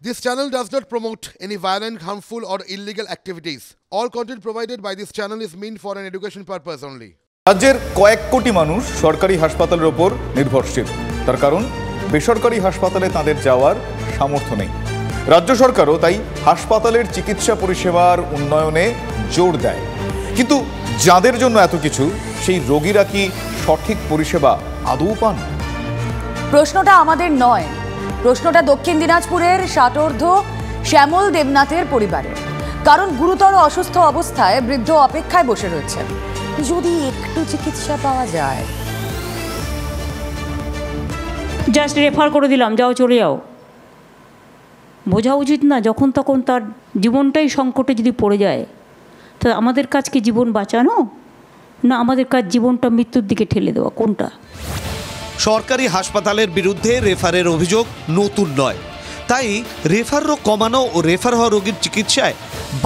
This channel does not promote any violent, harmful, or illegal activities. All content provided by this channel is meant for an education purpose only. রাজ্যের কয়েক কোটি মানুষ সরকারি হাসপাতালের উপর নির্ভরশীল। তার কারণ বেসরকারি হাসপাতালে তাদের যাওয়ার সামর্থ্য নেই। রাজ্য সরকারও তাই হাসপাতালের চিকিৎসা পরিষেবার উন্নয়নে জোর দেয়। কিন্তু যাদের জন্য এত কিছু, সেই রোগীরা কি সঠিক পরিষেবা আদৌ পান? প্রশ্নটা আমাদের নয়, প্রশ্নটা দক্ষিণ দিনাজপুরের ষাটোর্ধ্ব শ্যামল দেবনাথের পরিবারের। কারণ গুরুতর অসুস্থ অবস্থায় বৃদ্ধ অপেক্ষায় বসে রয়েছেন, যদি একটু চিকিৎসা পাওয়া যায়। জাস্ট রেফার করে দিলাম, যাও চলে যাও। বোঝা উচিত না যখন তখন তার জীবনটাই সংকটে যদি পড়ে যায়, তা আমাদের কাজ কি জীবন বাঁচানো, না আমাদের কাজ জীবনটা মৃত্যুর দিকে ঠেলে দেওয়া? কোনটা? সরকারি হাসপাতালের বিরুদ্ধে রেফারের অভিযোগ নতুন নয়, তাই রেফার রোগ কমানো ও রেফার হওয়া রোগীর চিকিৎসায়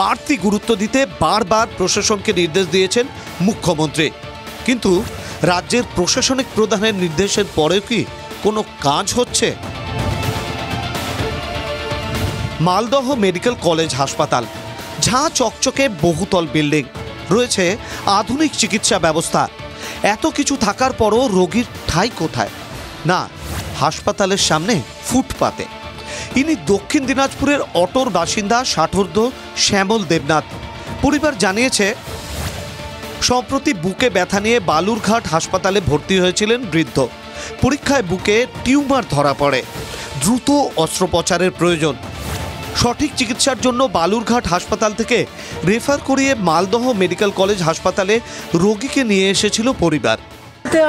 বাড়তি গুরুত্ব দিতে বারবার প্রশাসনকে নির্দেশ দিয়েছেন মুখ্যমন্ত্রী। কিন্তু রাজ্যের প্রশাসনিক প্রধানের নির্দেশের পরেও কি কোনো কাজ হচ্ছে? মালদহ মেডিকেল কলেজ হাসপাতাল, ঝাঁ চকচকে বহুতল বিল্ডিং, রয়েছে আধুনিক চিকিৎসা ব্যবস্থা। এত কিছু থাকার পরও রোগীর ঠাঁই কোথায়? না, হাসপাতালের সামনে ফুটপাতে। ইনি দক্ষিণ দিনাজপুরের অটোর বাসিন্দা ষাটোর্ধ্ব শ্যামল দেবনাথ। পরিবার জানিয়েছে, সম্প্রতি বুকে ব্যথা নিয়ে বালুরঘাট হাসপাতালে ভর্তি হয়েছিলেন বৃদ্ধ। পরীক্ষায় বুকে টিউমার ধরা পড়ে, দ্রুত অস্ত্রোপচারের প্রয়োজন। সঠিক চিকিৎসার জন্য বালুরঘাট হাসপাতাল থেকে রেফার করিয়ে মালদহ মেডিকেল কলেজ হাসপাতালে রোগীকে নিয়ে এসেছিল পরিবার।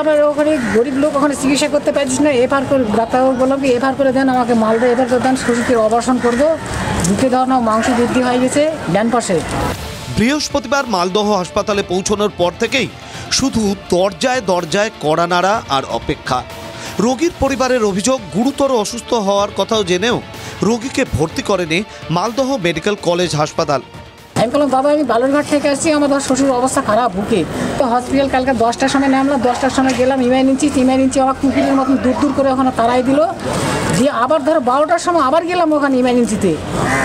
আবার ওখানে গরিব লোক ওখানে চিকিৎসা করতে পারছিস না, এফআর করে ডাক্তারবাবু বললাম কি এফআর করে দেন, আমাকে মালদা এফআর করে দেন, শ্বশুরকে অপারেশন করবো, বুকে ধরনের মাংস বৃদ্ধি হয়ে গেছে ডান পাশে। বৃহস্পতিবার মালদহ হাসপাতালে পৌঁছানোর পর থেকেই শুধু দরজায় দরজায় কড়া নাড়া আর অপেক্ষা। রোগীর পরিবারের অভিযোগ, গুরুতর অসুস্থ হওয়ার কথাও জেনেও রোগীকে ভর্তি করেনি মালদহ মেডিকেল কলেজ হাসপাতাল। আমি বললাম দাদা আমি বালুরঘাট থেকে আসছি, আমার শ্বশুর অবস্থা খারাপ বুকে, তো হসপিটাল কালকে 10টার সময় নামলাম, 10টার সময় গেলাম ইমার্জেন্সি, আমার কুকুরের মতন দূর করে ওখানে তাড়াই দিল। দিয়ে আবার ধরো 12টার সময় আবার গেলাম ওখানে ইমার্জেন্সিতে,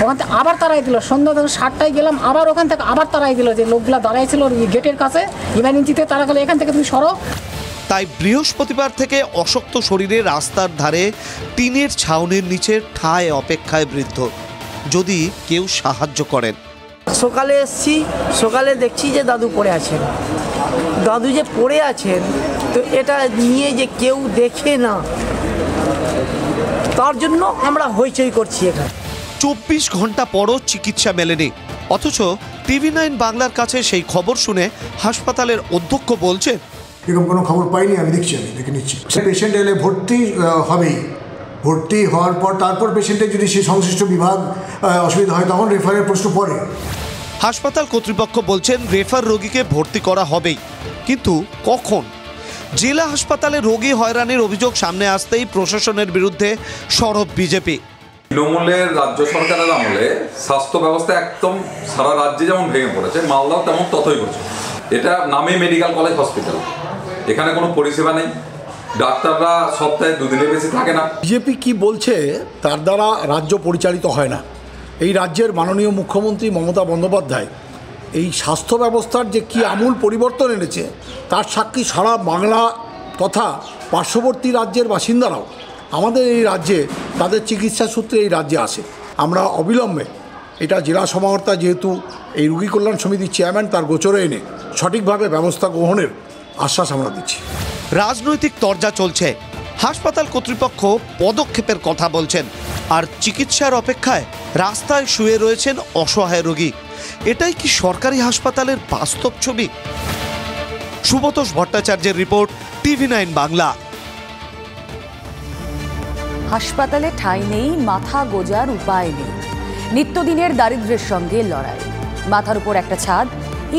ওখান থেকে আবার তাড়াই দিল। সন্ধ্যা ধরো 7টায় গেলাম, আবার ওখান থেকে আবার তাড়াই দিল, যে লোকগুলো দাঁড়াইছিল গেটের কাছে ইমার্জেন্সিতে, তারা গেলো এখান থেকে তুমি সরো। তাই বৃহস্পতিবার থেকে অশক্ত শরীরে রাস্তার ধারে টিনের ছাউনির নিচে ঠায় অপেক্ষায় বৃদ্ধ, যদি কেউ সাহায্য করেন। সকালে এসছি, সকালে দেখছি যে দাদু পড়ে আছেন। দাদু যে পড়ে আছেন, তো এটা নিয়ে যে কেউ দেখে না, তার জন্য আমরা হইচই করছি এখানে। 24 ঘন্টা পরও চিকিৎসা মেলেনি, অথচ TV9 বাংলার কাছে সেই খবর শুনে হাসপাতালের অধ্যক্ষ বলছেন, এরকম কোনো খবর পাইনি, আমি দেখে নিচ্ছি। পেশেন্ট এলে ভর্তি হবেই, ভর্তি হওয়ার পর তারপর পেশেন্টের যদি সে সংশ্লিষ্ট বিভাগ অসুবিধা হয় তখন রেফারের প্রশ্ন পড়ে। হাসপাতাল কর্তৃপক্ষ বলছেন রেফার রোগীকে ভর্তি করা হবেই, কিন্তু কখন? জেলা হাসপাতালে রোগী হয়রানির অভিযোগ সামনে আসতেই প্রশাসনের বিরুদ্ধে সরব বিজেপি। তৃণমূলের রাজ্য সরকারের আমলে স্বাস্থ্য ব্যবস্থা একদম সারা রাজ্যে যেমন ভেঙে পড়েছে, মালদাও তেমন ততই করছে। এটা নামে মেডিকেল কলেজ হসপিটাল, এখানে কোনো পরিষেবা নেই, ডাক্তাররা সপ্তাহে 2 দিনের বেশি থাকে না। বিজেপি কি বলছে তার দ্বারা রাজ্য পরিচালিত হয় না। এই রাজ্যের মাননীয় মুখ্যমন্ত্রী মমতা বন্দ্যোপাধ্যায় এই স্বাস্থ্য ব্যবস্থার যে কি আমূল পরিবর্তন এনেছে, তার সাক্ষী সারা বাংলা তথা পার্শ্ববর্তী রাজ্যের বাসিন্দারাও আমাদের এই রাজ্যে তাদের চিকিৎসা সূত্রে এই রাজ্যে আসে। আমরা অবিলম্বে এটা জেলা সমাহর্তা যেহেতু এই রোগী কল্যাণ সমিতির চেয়ারম্যান, তার গোচরে এনে সঠিকভাবে ব্যবস্থা গ্রহণের আশ্বাস আমরা দিচ্ছি। রাজনৈতিক তরজা চলছে, হাসপাতাল কর্তৃপক্ষ পদক্ষেপের কথা বলছেন, আর চিকিৎসার অপেক্ষায় রাস্তায় শুয়ে রয়েছেন অসহায় রোগী। এটাই কি সরকারি হাসপাতালের বাস্তব ছবি? সুব্রতোষ ভট্টাচার্যের রিপোর্ট, TV9 বাংলা। হাসপাতালে ঠাঁই নেই, মাথা গোজার উপায় নেই, নিত্যদিনের দারিদ্র্যের সঙ্গে লড়াই। মাথার উপর একটা ছাদ,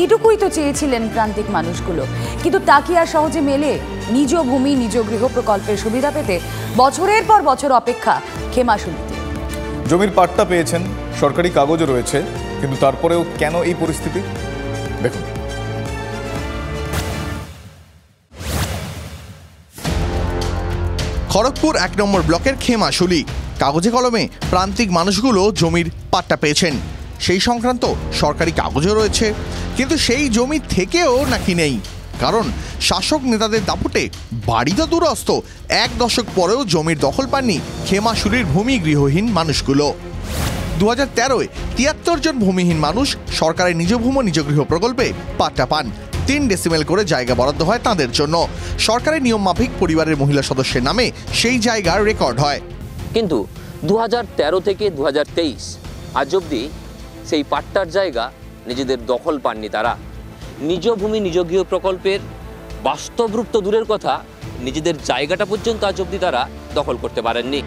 এইটুকুই তো চেয়েছিলেন প্রান্তিক মানুষগুলো, কিন্তু তা কি আর সহজে মেলে? নিজ ভূমি নিজ গৃহ প্রকল্পের সুবিধা পেতে বছরের পর বছর অপেক্ষা খেমাশুলিতে। জমির পাট্টা পেয়েছেন, সরকারি কাগজও রয়েছে, কিন্তু তারপরেও কেন এই পরিস্থিতি? দেখুন, খড়গপুর 1 নম্বর ব্লকের খেমাশুলি, কাগজে কলমে প্রান্তিক মানুষগুলো জমির পাট্টা পেয়েছেন, সেই সংক্রান্ত সরকারি কাগজও রয়েছে, কিন্তু সেই জমি থেকেও নাকি নেই। কারণ শাসক নেতাদের দাপুটে বাড়ি তো দূরস্থ, 1 দশক পরেও জমির দখল পাননি খেমাশুরির ভূমি গৃহহীন মানুষগুলো। 2013-এ 73 জন ভূমিহীন মানুষ সরকারের নিজ ভূমি নিজ গৃহ প্রকল্পে পাট্টা পান। 3 ডেসিমেল করে জায়গা বরাদ্দ হয় তাঁদের জন্য। সরকারের নিয়ম মাফিক পরিবারের মহিলা সদস্যের নামে সেই জায়গার রেকর্ড হয়। কিন্তু 2013 থেকে 2023 আজ অবধি সেই পাট্টার জায়গা নিজেদের দখল পাননি তারা। নিজ ভূমি নিজ গৃহ প্রকল্পের বাস্তব রূপ তো দূরের কথা, নিজেদের জায়গাটা পর্যন্ত আজ অবধি তারা দখল করতে পারেননি।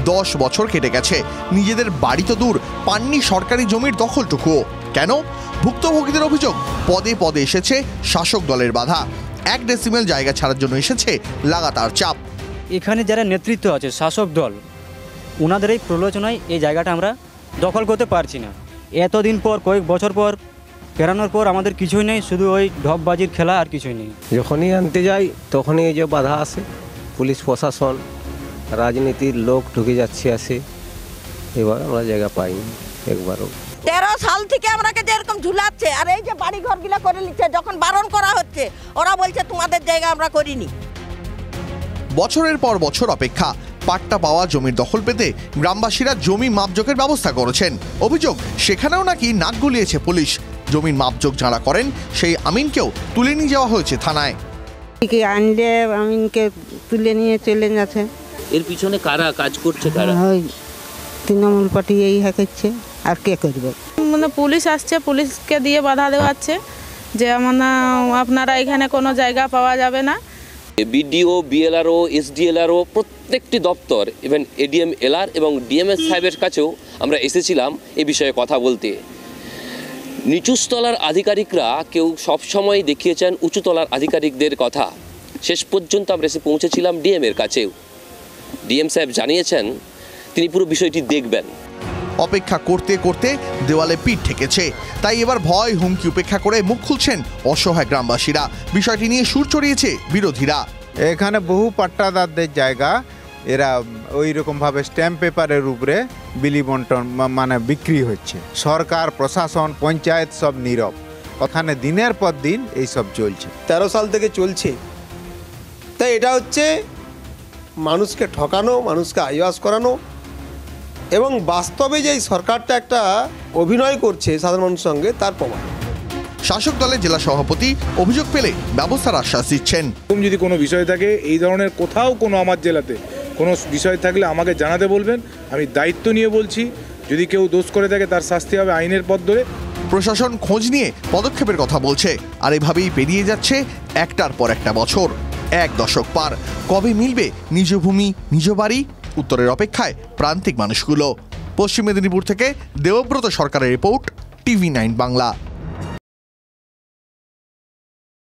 10 বছর কেটে গেছে, নিজেদের বাড়ি তো দূর, পাননি সরকারি জমির দখলটুকুও। কেন? ভুক্তভোগীদের অভিযোগ, পদে পদে এসেছে শাসক দলের বাধা। 1 ডেসিমেল জায়গা ছাড়ার জন্য এসেছে লাগাতার চাপ। এখানে যারা নেতৃত্ব আছে শাসক দল, ওনাদের এই প্রলোচনায় এই জায়গাটা আমরা দখল করতে পারছি না। এতদিন পর, কয়েক বছর পর পেরানোর পর আমাদের কিছুই নেই, শুধু ওই ঢপবাজির খেলা, আর কিছুই নেই। যখনই আনতে যাই তখনই এই যে বাধা আসে, পুলিশ প্রশাসন, রাজনীতির লোক ঢুকে যাচ্ছে আসে, এবার আমরা জায়গা পাইনি একবারও। 13 সাল থেকে আমরাকে যেরকম ঝুলাচ্ছে, আর এই যে বাড়ি ঘরগুলো করে নিচ্ছে, যখন বারণ করা হচ্ছে ওরা বলছে তোমাদের জায়গা আমরা করিনি। বছরের পর বছর অপেক্ষা, পাট্টা পাওয়া জমির দখল পেতে গ্রামবাসীরা জমি মাপজোকের ব্যবস্থা করেছেন। অভিযোগ, সেখানেও নাকি নাক গলিয়েছে পুলিশ। জমির মাপজোক যাঁরা করেন সেই আমিনকেও তুলে নিয়ে যাওয়া হয়েছে থানায়। আনলে আমিনকে তুলে নিয়ে চলে যাচ্ছে। এর পিছনে কারা কাজ করছে? কারা? তৃণমূল পার্টি এই করছে, আর কে করবে? মানে পুলিশ আসছে, পুলিশকে দিয়ে বাধা দেওয়াচ্ছে যে আপনারা এখানে কোনো জায়গা পাওয়া যাবে না। বিডিও, বিএলআরও, এসডিএলআরও প্রত্যেকটি দপ্তর, ইভেন এডিএম এলআর এবং ডিএমএস সাহেবের কাছেও আমরা এসেছিলাম এ বিষয়ে কথা বলতে। নিচুতলার আধিকারিকরা কেউ সবসময় দেখিয়েছেন উঁচুতলার আধিকারিকদের কথা। শেষ পর্যন্ত আমরা এসে পৌঁছেছিলাম ডিএম এর কাছেও। ডিএম সাহেব জানিয়েছেন তিনি পুরো বিষয়টি দেখবেন। অপেক্ষা করতে করতে দেওয়ালে পিঠ ঠেকেছে, তাই এবার ভয় হুমকি উপেক্ষা করে মুখ খুলছেন অসহায় গ্রামবাসীরা। বিষয়টি নিয়ে সুর চড়িয়েছে বিরোধীরা। এখানে বহু পাট্টাদারদের জায়গা এরা ওই রকমভাবে স্ট্যাম্প পেপারের উপরে বিলি বন্টন মানে বিক্রি হচ্ছে। সরকার, প্রশাসন, পঞ্চায়েত সব নীরব। ওখানে দিনের পর দিন এইসব চলছে, 13 সাল থেকে চলছে। তাই এটা হচ্ছে মানুষকে ঠকানো, মানুষকে আইওয়াস করানো, এবং বাস্তবে যে সরকারটা একটা অভিনয় করছে সাধারণ মানুষের সঙ্গে তার প্রমাণ। শাসক দলের জেলা সভাপতি অভিযোগ পেলে ব্যবস্থার আশ্বাস দিচ্ছেন। যদি কোনো বিষয় থাকে, এই ধরনের কোথাও কোনো আমার জেলাতে কোনো বিষয় থাকলে আমাকে জানাতে বলবেন, আমি দায়িত্ব নিয়ে বলছি। যদি কেউ দোষ করে থাকে তার শাস্তি হবে আইনের পথ ধরে। প্রশাসন খোঁজ নিয়ে পদক্ষেপের কথা বলছে, আর এভাবেই পেরিয়ে যাচ্ছে একটার পর একটা বছর। 1 দশক পার, কবে মিলবে নিজ ভূমি নিজ বাড়ি? উত্তরের অপেক্ষায় প্রান্তিক মানুষগুলো। পশ্চিম মেদিনীপুর থেকে দেবব্রত সরকারের রিপোর্ট, TV9 বাংলা।